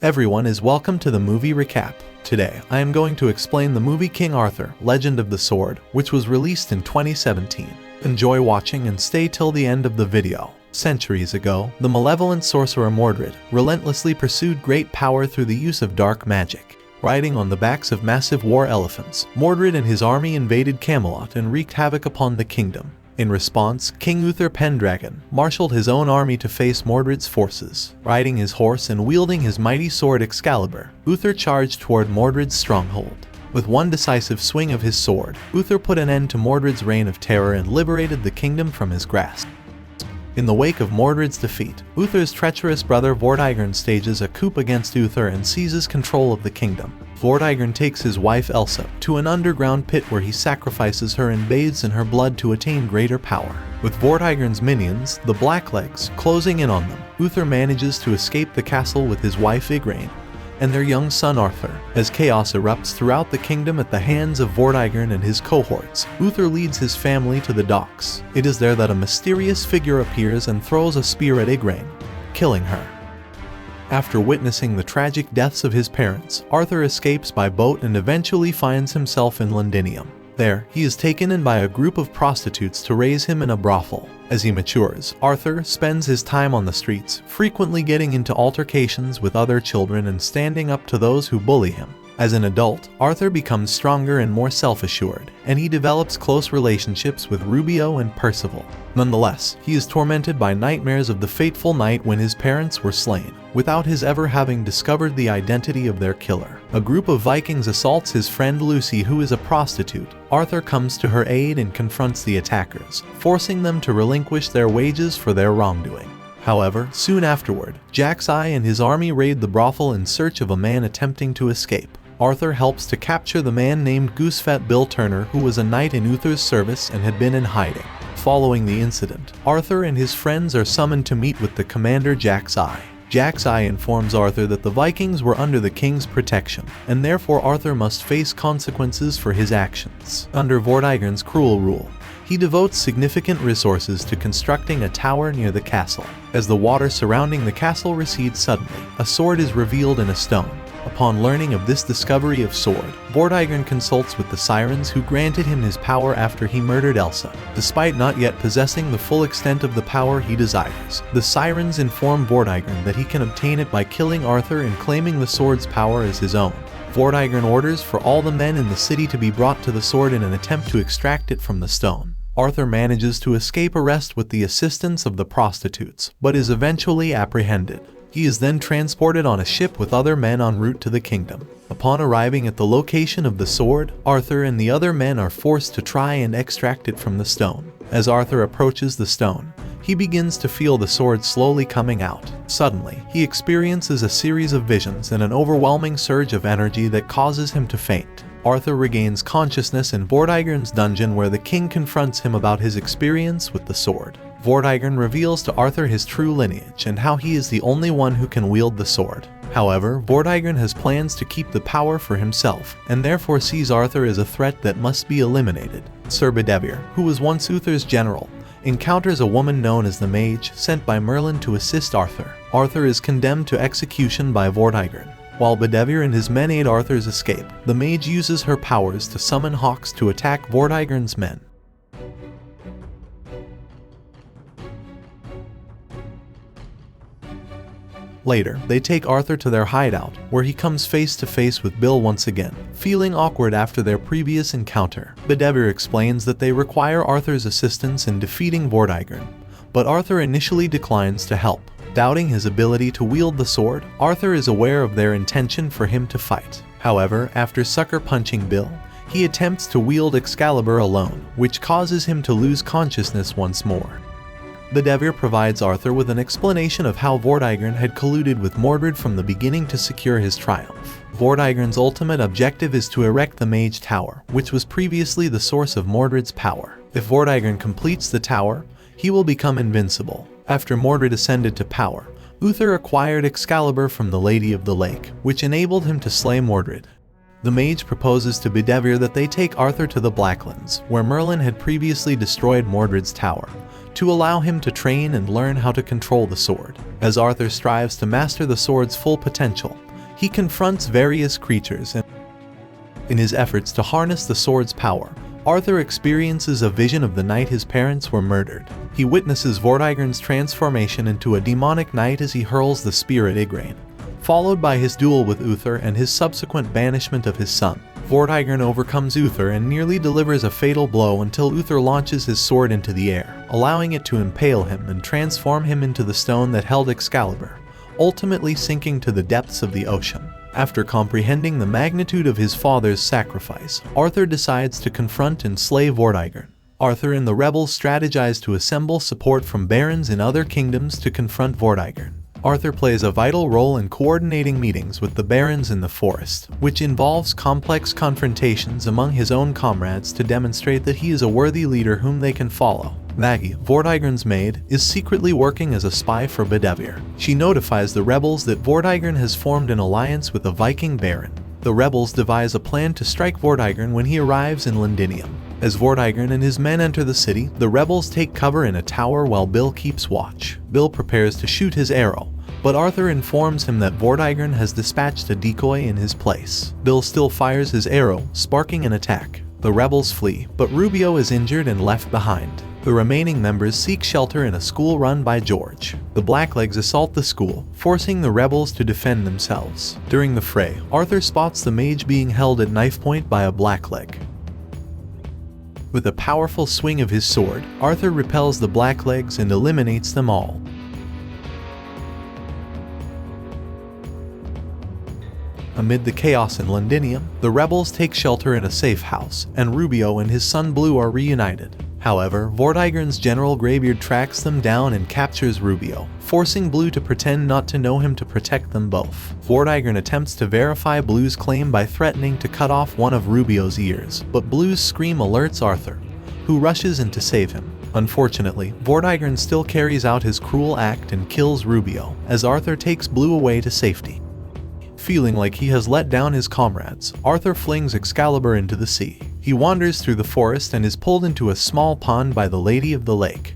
Everyone is welcome to the movie recap. Today, I am going to explain the movie King Arthur, Legend of the Sword, which was released in 2017. Enjoy watching and stay till the end of the video. Centuries ago, the malevolent sorcerer Mordred relentlessly pursued great power through the use of dark magic. Riding on the backs of massive war elephants, Mordred and his army invaded Camelot and wreaked havoc upon the kingdom. In response, King Uther Pendragon marshaled his own army to face Mordred's forces. Riding his horse and wielding his mighty sword Excalibur, Uther charged toward Mordred's stronghold. With one decisive swing of his sword, Uther put an end to Mordred's reign of terror and liberated the kingdom from his grasp. In the wake of Mordred's defeat, Uther's treacherous brother Vortigern stages a coup against Uther and seizes control of the kingdom. Vortigern takes his wife Elsa to an underground pit where he sacrifices her and bathes in her blood to attain greater power. With Vortigern's minions, the Blacklegs, closing in on them, Uther manages to escape the castle with his wife Igraine and their young son Arthur. As chaos erupts throughout the kingdom at the hands of Vortigern and his cohorts, Uther leads his family to the docks. It is there that a mysterious figure appears and throws a spear at Igraine, killing her. After witnessing the tragic deaths of his parents, Arthur escapes by boat and eventually finds himself in Londinium. There, he is taken in by a group of prostitutes to raise him in a brothel. As he matures, Arthur spends his time on the streets, frequently getting into altercations with other children and standing up to those who bully him. As an adult, Arthur becomes stronger and more self-assured, and he develops close relationships with Rubio and Percival. Nonetheless, he is tormented by nightmares of the fateful night when his parents were slain, without his ever having discovered the identity of their killer. A group of Vikings assaults his friend Lucy, who is a prostitute. Arthur comes to her aid and confronts the attackers, forcing them to relinquish their wages for their wrongdoing. However, soon afterward, Jack's-Eye and his army raid the brothel in search of a man attempting to escape. Arthur helps to capture the man named Goosefat Bill Turner, who was a knight in Uther's service and had been in hiding. Following the incident, Arthur and his friends are summoned to meet with the commander Jack's-Eye. Jack's-Eye informs Arthur that the Vikings were under the king's protection, and therefore Arthur must face consequences for his actions. Under Vortigern's cruel rule, he devotes significant resources to constructing a tower near the castle. As the water surrounding the castle recedes suddenly, a sword is revealed in a stone. Upon learning of this discovery of sword, Vortigern consults with the Sirens, who granted him his power after he murdered Elsa. Despite not yet possessing the full extent of the power he desires, the Sirens inform Vortigern that he can obtain it by killing Arthur and claiming the sword's power as his own. Vortigern orders for all the men in the city to be brought to the sword in an attempt to extract it from the stone. Arthur manages to escape arrest with the assistance of the prostitutes, but is eventually apprehended. He is then transported on a ship with other men en route to the kingdom. Upon arriving at the location of the sword, Arthur and the other men are forced to try and extract it from the stone. As Arthur approaches the stone, he begins to feel the sword slowly coming out. Suddenly, he experiences a series of visions and an overwhelming surge of energy that causes him to faint. Arthur regains consciousness in Vortigern's dungeon, where the king confronts him about his experience with the sword. Vortigern reveals to Arthur his true lineage and how he is the only one who can wield the sword. However, Vortigern has plans to keep the power for himself, and therefore sees Arthur as a threat that must be eliminated. Sir Bedivere, who was once Uther's general, encounters a woman known as the Mage, sent by Merlin to assist Arthur. Arthur is condemned to execution by Vortigern. While Bedivere and his men aid Arthur's escape, the Mage uses her powers to summon hawks to attack Vortigern's men. Later, they take Arthur to their hideout, where he comes face to face with Bill once again. Feeling awkward after their previous encounter, Bedivere explains that they require Arthur's assistance in defeating Vortigern, but Arthur initially declines to help. Doubting his ability to wield the sword, Arthur is aware of their intention for him to fight. However, after sucker punching Bill, he attempts to wield Excalibur alone, which causes him to lose consciousness once more. Bedivere provides Arthur with an explanation of how Vortigern had colluded with Mordred from the beginning to secure his triumph. Vortigern's ultimate objective is to erect the Mage Tower, which was previously the source of Mordred's power. If Vortigern completes the tower, he will become invincible. After Mordred ascended to power, Uther acquired Excalibur from the Lady of the Lake, which enabled him to slay Mordred. The mage proposes to Bedivere that they take Arthur to the Blacklands, where Merlin had previously destroyed Mordred's tower, to allow him to train and learn how to control the sword. As Arthur strives to master the sword's full potential, He confronts various creatures, and in his efforts to harness the sword's power, Arthur experiences a vision of the night his parents were murdered. He witnesses Vortigern's transformation into a demonic knight as he hurls the spear at Igraine, followed by his duel with Uther and his subsequent banishment of his son. Vortigern overcomes Uther and nearly delivers a fatal blow until Uther launches his sword into the air, allowing it to impale him and transform him into the stone that held Excalibur, ultimately sinking to the depths of the ocean. After comprehending the magnitude of his father's sacrifice, Arthur decides to confront and slay Vortigern. Arthur and the rebels strategize to assemble support from barons in other kingdoms to confront Vortigern. Arthur plays a vital role in coordinating meetings with the barons in the forest, which involves complex confrontations among his own comrades to demonstrate that he is a worthy leader whom they can follow. Maggie, Vortigern's maid, is secretly working as a spy for Bedivere. She notifies the rebels that Vortigern has formed an alliance with a Viking baron. The rebels devise a plan to strike Vortigern when he arrives in Londinium. As Vortigern and his men enter the city, the rebels take cover in a tower while Bill keeps watch. Bill prepares to shoot his arrow, but Arthur informs him that Vortigern has dispatched a decoy in his place. Bill still fires his arrow, sparking an attack. The rebels flee, but Rubio is injured and left behind. The remaining members seek shelter in a school run by George. The Blacklegs assault the school, forcing the rebels to defend themselves. During the fray, Arthur spots the mage being held at knife point by a Blackleg. With a powerful swing of his sword, Arthur repels the Blacklegs and eliminates them all. Amid the chaos in Londinium, the rebels take shelter in a safe house, and Rubio and his son Blue are reunited. However, Vortigern's General Greybeard tracks them down and captures Rubio, forcing Blue to pretend not to know him to protect them both. Vortigern attempts to verify Blue's claim by threatening to cut off one of Rubio's ears, but Blue's scream alerts Arthur, who rushes in to save him. Unfortunately, Vortigern still carries out his cruel act and kills Rubio, as Arthur takes Blue away to safety. Feeling like he has let down his comrades, Arthur flings Excalibur into the sea. He wanders through the forest and is pulled into a small pond by the Lady of the Lake.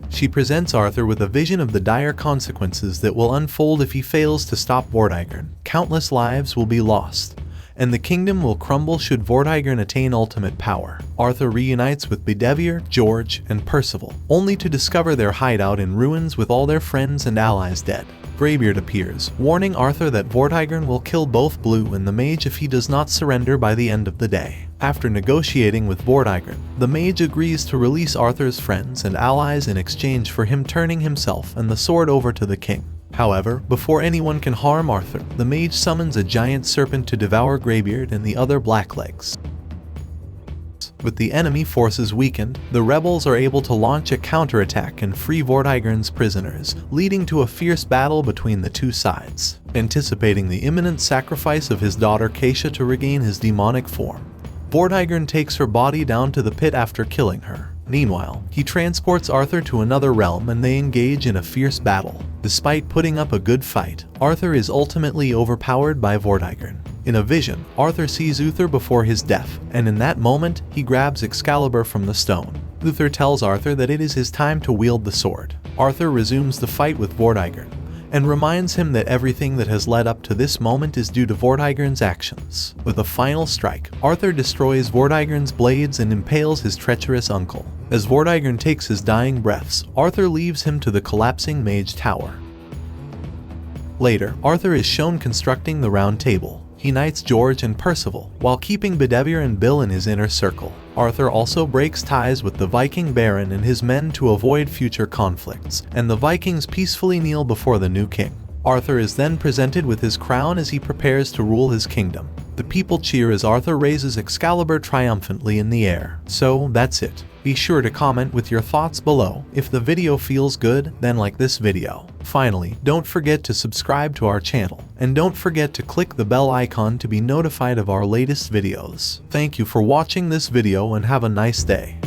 She presents Arthur with a vision of the dire consequences that will unfold if he fails to stop Vortigern. Countless lives will be lost, and the kingdom will crumble should Vortigern attain ultimate power. Arthur reunites with Bedivere, George, and Percival, only to discover their hideout in ruins with all their friends and allies dead. Greybeard appears, warning Arthur that Vortigern will kill both Blue and the mage if he does not surrender by the end of the day. After negotiating with Vortigern, the mage agrees to release Arthur's friends and allies in exchange for him turning himself and the sword over to the king. However, before anyone can harm Arthur, the mage summons a giant serpent to devour Greybeard and the other Blacklegs. With the enemy forces weakened, the rebels are able to launch a counterattack and free Vortigern's prisoners, leading to a fierce battle between the two sides. Anticipating the imminent sacrifice of his daughter Keisha to regain his demonic form, Vortigern takes her body down to the pit after killing her. Meanwhile, he transports Arthur to another realm and they engage in a fierce battle. Despite putting up a good fight, Arthur is ultimately overpowered by Vortigern. In a vision, Arthur sees Uther before his death, and in that moment, he grabs Excalibur from the stone. Uther tells Arthur that it is his time to wield the sword. Arthur resumes the fight with Vortigern, and reminds him that everything that has led up to this moment is due to Vortigern's actions. With a final strike, Arthur destroys Vortigern's blades and impales his treacherous uncle. As Vortigern takes his dying breaths, Arthur leaves him to the collapsing mage tower. Later, Arthur is shown constructing the round table. He knights George and Percival, while keeping Bedivere and Bill in his inner circle. Arthur also breaks ties with the Viking Baron and his men to avoid future conflicts, and the Vikings peacefully kneel before the new king. Arthur is then presented with his crown as he prepares to rule his kingdom. The people cheer as Arthur raises Excalibur triumphantly in the air. So that's it. Be sure to comment with your thoughts below. If the video feels good, then like this video. Finally, don't forget to subscribe to our channel, and don't forget to click the bell icon to be notified of our latest videos. Thank you for watching this video and have a nice day.